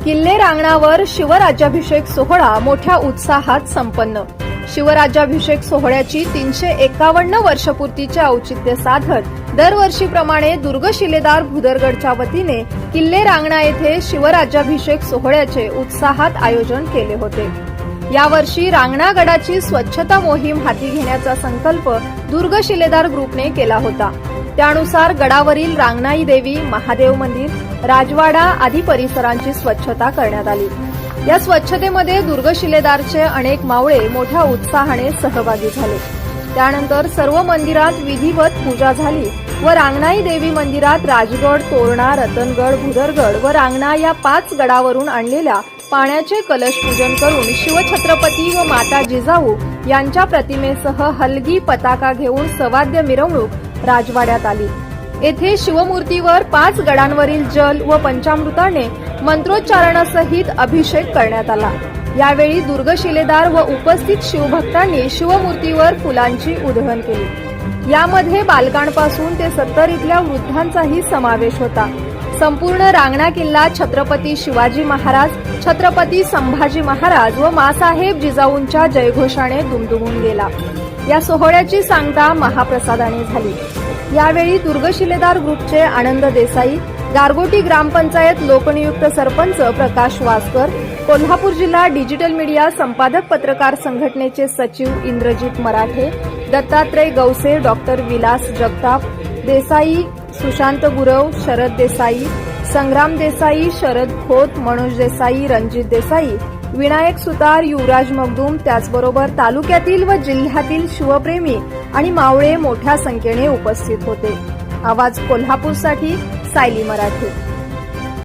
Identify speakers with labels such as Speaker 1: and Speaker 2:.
Speaker 1: किल्ले रांगणावर शिवराज्याभिषेक सोहळा मोठ्या उत्साहात संपन्न। शिवराज्याभिषेक सोहळ्याची 351 वर्षपूर्तीचे औचित्य साधत दरवर्षीप्रमाणे दुर्ग शिलेदार भुदरगडच्या वतीने किल्ले रांगणा येथे शिवराज्याभिषेक सोहळ्याचे उत्साहात आयोजन केले होते। यावर्षी रांगणा गडाची स्वच्छता मोहीम हाती घेण्याचा संकल्प दुर्ग शिलेदार ग्रुपने केला होता। त्यानुसार गडावरील रांगणाई देवी, महादेव मंदिर, राजवाडा आदी परिसरांची स्वच्छता करण्यात आली। या स्वच्छतेमध्ये दुर्ग शिलेदारचे अनेक मावळे मोठ्या उत्साहाने सहभागी झाले। त्यानंतर सर्व मंदिरात विधिवत पूजा झाली व रांगणाई देवी मंदिरात राजगड, तोरणा, रतनगड, भुदरगड व रांगणा या 5 गडावरून आणलेल्या पाण्याचे कलश पूजन करून शिवछत्रपती व माता जिजाऊ यांच्या प्रतिमेसह हलगी, पताका घेऊन सवाद्य मिरवणूक राजवाड्यात आली। येथे शिवमूर्तीवर 5 गडांवरील जल व पंचामृताने मंत्रोच्चारणासहित अभिषेक करण्यात आला। यावेळी दुर्ग शिलेदार व उपस्थित शिवभक्तांनी शिवमूर्तीवर फुलांची उधळण केली। यामध्ये बालकांपासून ते 70 इथल्या वृद्धांचाही समावेश होता। संपूर्ण रांगणा किल्ला छत्रपती शिवाजी महाराज, छत्रपती संभाजी महाराज व मासाहेब जिजाऊंच्या जयघोषाने दुमदुमून गेला। या सोहळ्याची सांगता महाप्रसादाने झाली। यावेळी दुर्ग शिलेदार ग्रुपचे आनंद देसाई, गारगोटी ग्रामपंचायत लोकनियुक्त सरपंच प्रकाश वासकर, कोल्हापूर जिल्हा डिजिटल मीडिया संपादक पत्रकार संघटनेचे सचिव इंद्रजित मराठे, दत्तात्रय गवसे, डॉक्टर विलास जगताप देसाई, सुशांत गुरव, शरद देसाई, संग्राम देसाई, शरद खोत, मनोज देसाई, रणजित देसाई, विनायक सुतार, युवराज मगदूम, त्याचबरोबर तालुक्यातील व जिल्ह्यातील शिवप्रेमी आणि मावळे मोठ्या संख्येने उपस्थित होते। आवाज कोल्हापूरसाठी सायली मराठे।